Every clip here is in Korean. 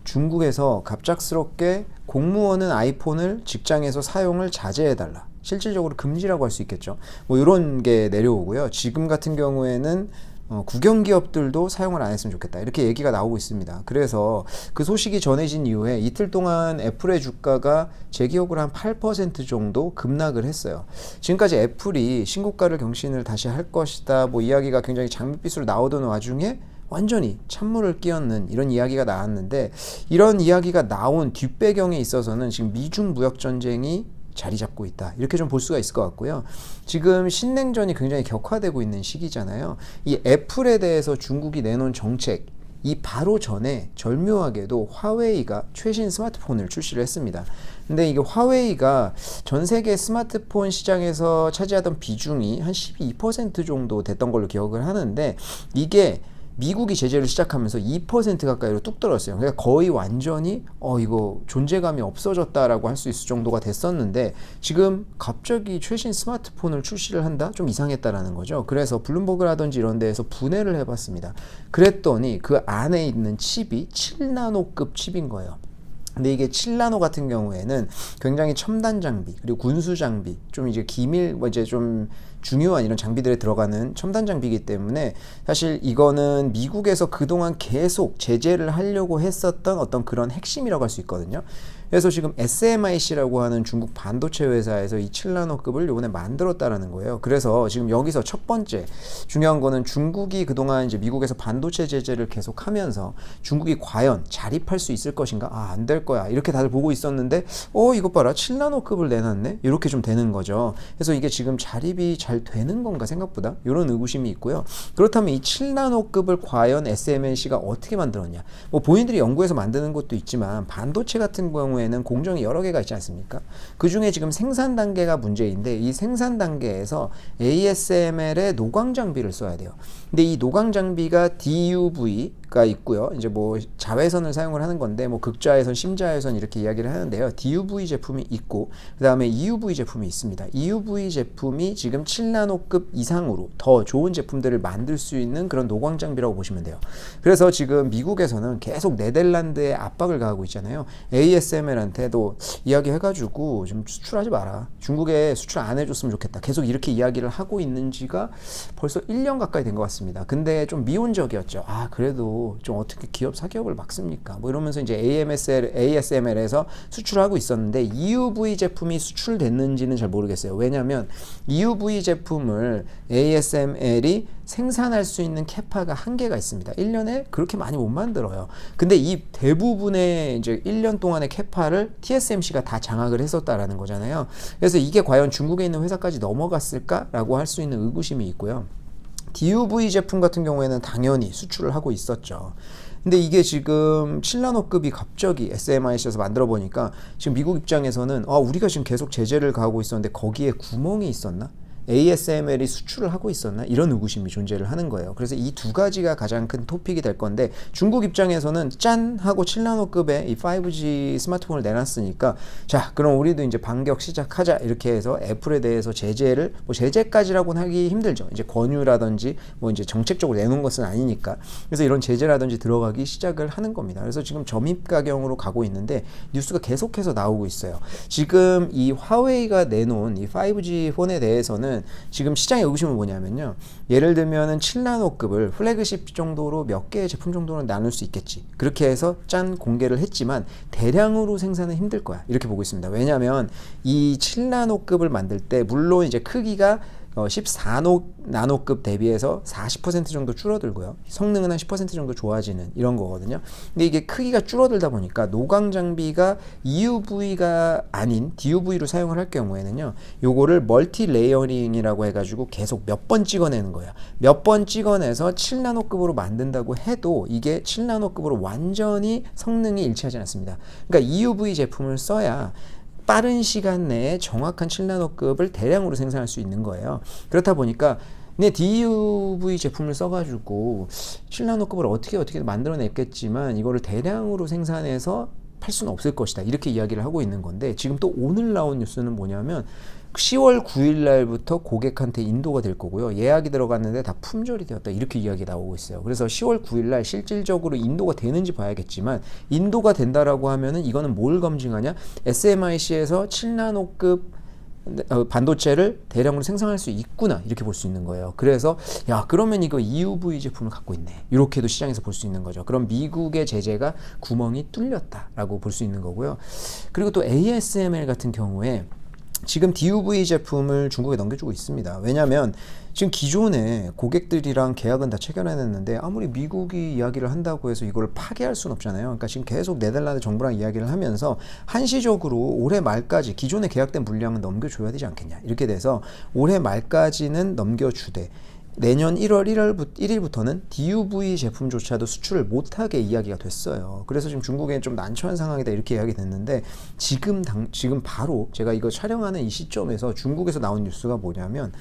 중국에서 갑작스럽게 공무원은 아이폰을 직장에서 사용을 자제해달라. 실질적으로 금지라고 할 수 있겠죠. 뭐 이런 게 내려오고요. 지금 같은 경우에는 국영기업들도 사용을 안 했으면 좋겠다. 이렇게 얘기가 나오고 있습니다. 그래서 그 소식이 전해진 이후에 이틀 동안 애플의 주가가 제 기억으로 한 8% 정도 급락을 했어요. 지금까지 애플이 신고가를 경신을 다시 할 것이다. 뭐 이야기가 굉장히 장밋빛으로 나오던 와중에 완전히 찬물을 끼얹는 이런 이야기가 나왔는데, 이런 이야기가 나온 뒷배경에 있어서는 지금 미중 무역 전쟁이 자리 잡고 있다. 이렇게 좀 볼 수가 있을 것 같고요. 지금 신냉전이 굉장히 격화되고 있는 시기잖아요. 이 애플에 대해서 중국이 내놓은 정책, 이 바로 전에 절묘하게도 화웨이가 최신 스마트폰을 출시를 했습니다. 근데 이게 화웨이가 전 세계 스마트폰 시장에서 차지하던 비중이 한 12% 정도 됐던 걸로 기억을 하는데, 이게 미국이 제재를 시작하면서 2% 가까이로 뚝 떨어졌어요. 그러니까 거의 완전히 이거 존재감이 없어졌다라고 할 수 있을 정도가 됐었는데, 지금 갑자기 최신 스마트폰을 출시를 한다? 좀 이상했다라는 거죠. 그래서 블룸버그라든지 이런 데에서 분해를 해봤습니다. 그랬더니 그 안에 있는 칩이 7나노급 칩인 거예요. 근데 이게 7나노 같은 경우에는 굉장히 첨단 장비, 그리고 군수 장비, 좀 이제 기밀, 이제 좀 중요한 이런 장비들에 들어가는 첨단 장비이기 때문에 사실 이거는 미국에서 그동안 계속 제재를 하려고 했었던 어떤 그런 핵심이라고 할 수 있거든요. 그래서 지금 SMIC라고 하는 중국 반도체 회사에서 이 7나노급을 이번에 만들었다라는 거예요. 그래서 지금 여기서 첫 번째 중요한 거는, 중국이 그동안 이제 미국에서 반도체 제재를 계속 하면서 중국이 과연 자립할 수 있을 것인가? 안 될 거야. 이렇게 다들 보고 있었는데, 이것 봐라. 7나노급을 내놨네? 이렇게 좀 되는 거죠. 그래서 이게 지금 자립이 잘 되는 건가 생각보다? 이런 의구심이 있고요. 그렇다면 이 7나노급을 과연 SMIC가 어떻게 만들었냐? 뭐 본인들이 연구해서 만드는 것도 있지만, 반도체 같은 경우에는 공정이 여러 개가 있지 않습니까? 그 중에 지금 생산 단계가 문제인데, 이 생산 단계에서 ASML의 노광 장비를 써야 돼요. 근데 이 노광 장비가 DUV가 있고요. 이제 뭐 자외선을 사용을 하는 건데, 뭐 극자외선, 심자외선 이렇게 이야기를 하는데요. DUV 제품이 있고, 그 다음에 EUV 제품이 있습니다. EUV 제품이 지금 7나노급 이상으로 더 좋은 제품들을 만들 수 있는 그런 노광 장비라고 보시면 돼요. 그래서 지금 미국에서는 계속 네덜란드에 압박을 가하고 있잖아요. ASML한테도 이야기해가지고 좀 수출하지 마라. 중국에 수출 안 해줬으면 좋겠다. 계속 이렇게 이야기를 하고 있는 지가 벌써 1년 가까이 된 것 같습니다. 근데 좀 미온적이었죠. 그래도 좀 어떻게 기업 사기업을 막습니까? 뭐 이러면서 이제 ASML에서 수출하고 있었는데, EUV 제품이 수출됐는지는 잘 모르겠어요. 왜냐면 EUV 제품을 ASML이 생산할 수 있는 캐파가 한계가 있습니다. 1년에 그렇게 많이 못 만들어요. 근데 이 대부분의 이제 1년 동안의 캐파를 TSMC가 다 장악을 했었다라는 거잖아요. 그래서 이게 과연 중국에 있는 회사까지 넘어갔을까라고 할 수 있는 의구심이 있고요. DUV 제품 같은 경우에는 당연히 수출을 하고 있었죠. 근데 이게 지금 7나노급이 갑자기 SMIC에서 만들어 보니까, 지금 미국 입장에서는 우리가 지금 계속 제재를 가하고 있었는데 거기에 구멍이 있었나? ASML이 수출을 하고 있었나? 이런 의구심이 존재를 하는 거예요. 그래서 이 두 가지가 가장 큰 토픽이 될 건데, 중국 입장에서는 짠 하고 7나노급의 이 5G 스마트폰을 내놨으니까, 자 그럼 우리도 이제 반격 시작하자, 이렇게 해서 애플에 대해서 제재를, 뭐 제재까지라고는 하기 힘들죠. 이제 권유라든지 뭐 이제 정책적으로 내놓은 것은 아니니까. 그래서 이런 제재라든지 들어가기 시작을 하는 겁니다. 그래서 지금 점입가경으로 가고 있는데, 뉴스가 계속해서 나오고 있어요. 지금 이 화웨이가 내놓은 이 5G 폰에 대해서는 지금 시장의 의구심은 뭐냐면요, 예를 들면은 7나노급을 플래그십 정도로 몇 개의 제품 정도는 나눌 수 있겠지, 그렇게 해서 짠 공개를 했지만 대량으로 생산은 힘들 거야, 이렇게 보고 있습니다. 왜냐하면 이 7나노급을 만들 때 물론 이제 크기가 14나노급 대비해서 40% 정도 줄어들고요. 성능은 한 10% 정도 좋아지는 이런 거거든요. 근데 이게 크기가 줄어들다 보니까 노광 장비가 EUV가 아닌 DUV로 사용을 할 경우에는요, 요거를 멀티 레이어링이라고 해가지고 계속 몇 번 찍어내는 거예요. 몇 번 찍어내서 7나노급으로 만든다고 해도 이게 7나노급으로 완전히 성능이 일치하지 않습니다. 그러니까 EUV 제품을 써야 빠른 시간 내에 정확한 7나노급을 대량으로 생산할 수 있는 거예요. 그렇다 보니까 근데 DUV 제품을 써가지고 7나노급을 어떻게 만들어냈겠지만, 이거를 대량으로 생산해서 팔 수는 없을 것이다. 이렇게 이야기를 하고 있는 건데 지금 또 오늘 나온 뉴스는 뭐냐면 10월 9일 날부터 고객한테 인도가 될 거고요. 예약이 들어갔는데 다 품절이 되었다. 이렇게 이야기 나오고 있어요. 그래서 10월 9일 날 실질적으로 인도가 되는지 봐야겠지만 인도가 된다라고 하면은 이거는 뭘 검증하냐? SMIC에서 7나노급 반도체를 대량으로 생산할 수 있구나 이렇게 볼 수 있는 거예요. 그래서 야 그러면 이거 EUV 제품을 갖고 있네 이렇게도 시장에서 볼 수 있는 거죠. 그럼 미국의 제재가 구멍이 뚫렸다라고 볼 수 있는 거고요. 그리고 또 ASML 같은 경우에 지금 DUV 제품을 중국에 넘겨주고 있습니다. 왜냐하면 지금 기존에 고객들이랑 계약은 다 체결해냈는데 아무리 미국이 이야기를 한다고 해서 이걸 파기할 수는 없잖아요. 그러니까 지금 계속 네덜란드 정부랑 이야기를 하면서 한시적으로 올해 말까지 기존에 계약된 물량은 넘겨줘야 되지 않겠냐 이렇게 돼서 올해 말까지는 넘겨주되 내년 1월 1일부터는 DUV 제품조차도 수출을 못하게 이야기가 됐어요. 그래서 지금 중국에 좀 난처한 상황이다 이렇게 이야기 됐는데 지금 바로 제가 이거 촬영하는 이 시점에서 중국에서 나온 뉴스가 뭐냐면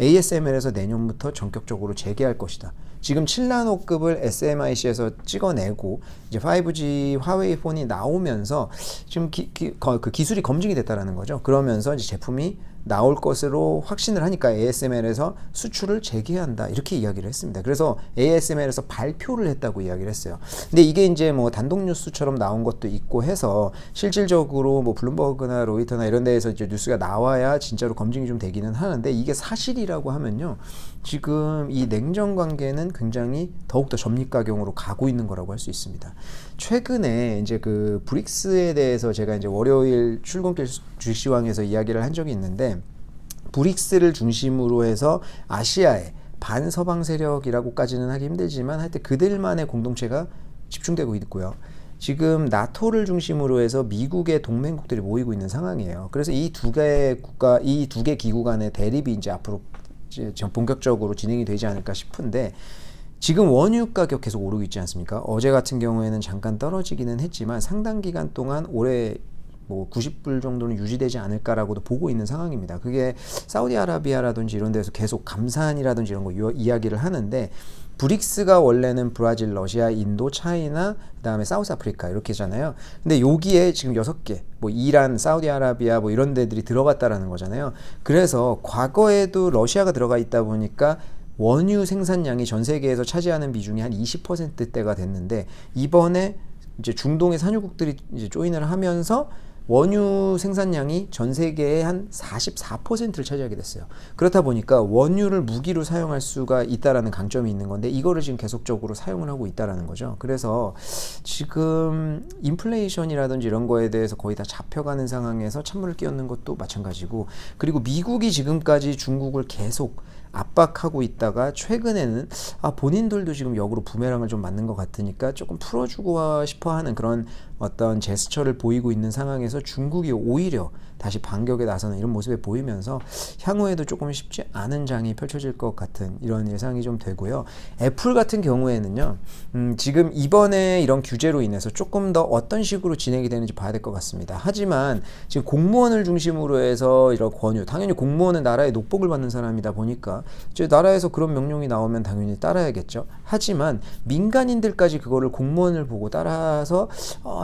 ASML에서 내년부터 전격적으로 재개할 것이다. 지금 7나노급을 SMIC에서 찍어내고 이제 5G 화웨이 폰이 나오면서 지금 그 기술이 검증이 됐다라는 거죠. 그러면서 이제 제품이 나올 것으로 확신을 하니까 ASML에서 수출을 재개한다 이렇게 이야기를 했습니다. 그래서 ASML에서 발표를 했다고 이야기를 했어요. 근데 이게 이제 뭐 단독 뉴스처럼 나온 것도 있고 해서 실질적으로 뭐 블룸버그나 로이터나 이런 데에서 이제 뉴스가 나와야 진짜로 검증이 좀 되기는 하는데 이게 사실이라고 하면요. 지금 이 냉전 관계는 굉장히 더욱더 점립가경으로 가고 있는 거라고 할 수 있습니다. 최근에 이제 그 브릭스에 대해서 제가 이제 월요일 출근길 주식시황에서 이야기를 한 적이 있는데 브릭스를 중심으로 해서 아시아의 반서방 세력이라고까지는 하기 힘들지만 하여튼 그들만의 공동체가 집중되고 있고요. 지금 나토를 중심으로 해서 미국의 동맹국들이 모이고 있는 상황이에요. 그래서 이 두 개 기구 간의 대립이 이제 앞으로 이제 본격적으로 진행이 되지 않을까 싶은데 지금 원유 가격 계속 오르고 있지 않습니까? 어제 같은 경우에는 잠깐 떨어지기는 했지만 상당 기간 동안 올해 뭐 90불 정도는 유지되지 않을까라고도 보고 있는 상황입니다. 그게 사우디아라비아라든지 이런 데서 계속 감산이라든지 이런 거 이야기를 하는데 브릭스가 원래는 브라질, 러시아, 인도, 차이나 그다음에 사우스 아프리카 이렇게잖아요. 근데 여기에 지금 6개 뭐 이란, 사우디아라비아 뭐 이런 데들이 들어갔다라는 거잖아요. 그래서 과거에도 러시아가 들어가 있다 보니까 원유 생산량이 전 세계에서 차지하는 비중이 한 20%대가 됐는데 이번에 이제 중동의 산유국들이 이제 조인을 하면서 원유 생산량이 전 세계의 한 44%를 차지하게 됐어요. 그렇다 보니까 원유를 무기로 사용할 수가 있다라는 강점이 있는 건데 이거를 지금 계속적으로 사용을 하고 있다라는 거죠. 그래서 지금 인플레이션이라든지 이런 거에 대해서 거의 다 잡혀가는 상황에서 찬물을 끼얹는 것도 마찬가지고 그리고 미국이 지금까지 중국을 계속 압박하고 있다가 최근에는 본인들도 지금 역으로 부메랑을 좀 맞는 것 같으니까 조금 풀어주고 싶어 하는 그런 어떤 제스처를 보이고 있는 상황에서 중국이 오히려 다시 반격에 나서는 이런 모습에 보이면서 향후에도 조금 쉽지 않은 장이 펼쳐질 것 같은 이런 예상이 좀 되고요. 애플 같은 경우에는요, 지금 이번에 이런 규제로 인해서 조금 더 어떤 식으로 진행이 되는지 봐야 될 것 같습니다. 하지만 지금 공무원을 중심으로 해서 이런 권유, 당연히 공무원은 나라의 녹복을 받는 사람이다 보니까 이제 나라에서 그런 명령이 나오면 당연히 따라야겠죠. 하지만 민간인들까지 그거를 공무원을 보고 따라서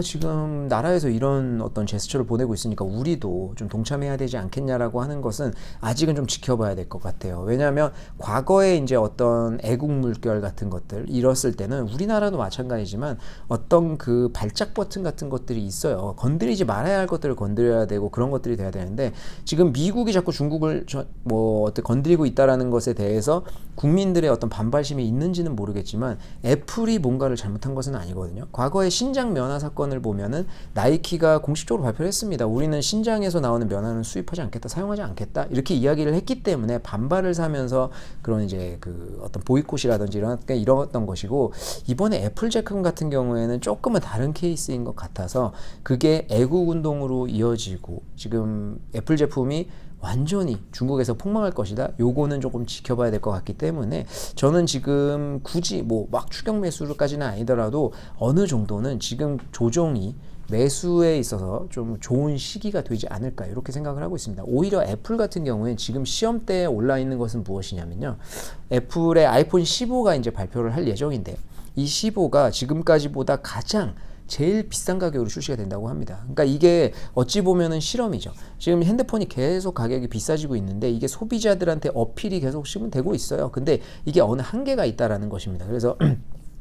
지금 나라에서 이런 어떤 제스처를 보내고 있으니까 우리도 좀 동참해야 되지 않겠냐라고 하는 것은 아직은 좀 지켜봐야 될 것 같아요. 왜냐하면 과거에 이제 어떤 애국 물결 같은 것들 이뤘을 때는 우리나라도 마찬가지지만 어떤 그 발작 버튼 같은 것들이 있어요. 건드리지 말아야 할 것들을 건드려야 되고 그런 것들이 돼야 되는데 지금 미국이 자꾸 중국을 어떻게 건드리고 있다라는 것에 대해서 국민들의 어떤 반발심이 있는지는 모르겠지만 애플이 뭔가를 잘못한 것은 아니거든요. 과거에 신장 면허 사건을 보면은 나이키가 공식적으로 발표를 했습니다. 우리는 신장에서 나오는 면허는 수입하지 않겠다, 사용하지 않겠다 이렇게 이야기를 했기 때문에 반발을 사면서 그런 이제 그 어떤 보이콧이라든지 이런 것이고 이번에 애플 제품 같은 경우에는 조금은 다른 케이스인 것 같아서 그게 애국 운동으로 이어지고 지금 애플 제품이 완전히 중국에서 폭망할 것이다. 요거는 조금 지켜봐야 될 것 같기 때문에 저는 지금 굳이 뭐 막 추격 매수까지는 아니더라도 어느 정도는 지금 조정이 매수에 있어서 좀 좋은 시기가 되지 않을까 이렇게 생각을 하고 있습니다. 오히려 애플 같은 경우에 지금 시험대에 올라 있는 것은 무엇이냐면요. 애플의 아이폰 15가 이제 발표를 할 예정인데 이 15가 지금까지보다 가장 제일 비싼 가격으로 출시가 된다고 합니다. 그러니까 이게 어찌 보면은 실험이죠. 지금 핸드폰이 계속 가격이 비싸지고 있는데 이게 소비자들한테 어필이 계속 지금 되고 있어요. 근데 이게 어느 한계가 있다라는 것입니다. 그래서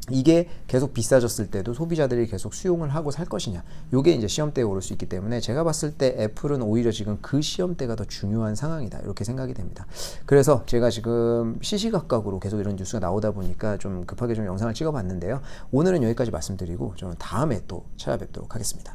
이게 계속 비싸졌을 때도 소비자들이 계속 수용을 하고 살 것이냐, 요게 이제 시험대에 오를 수 있기 때문에 제가 봤을 때 애플은 오히려 지금 그 시험대가 더 중요한 상황이다, 이렇게 생각이 됩니다. 그래서 제가 지금 시시각각으로 계속 이런 뉴스가 나오다 보니까 좀 급하게 좀 영상을 찍어봤는데요. 오늘은 여기까지 말씀드리고 저는 다음에 또 찾아뵙도록 하겠습니다.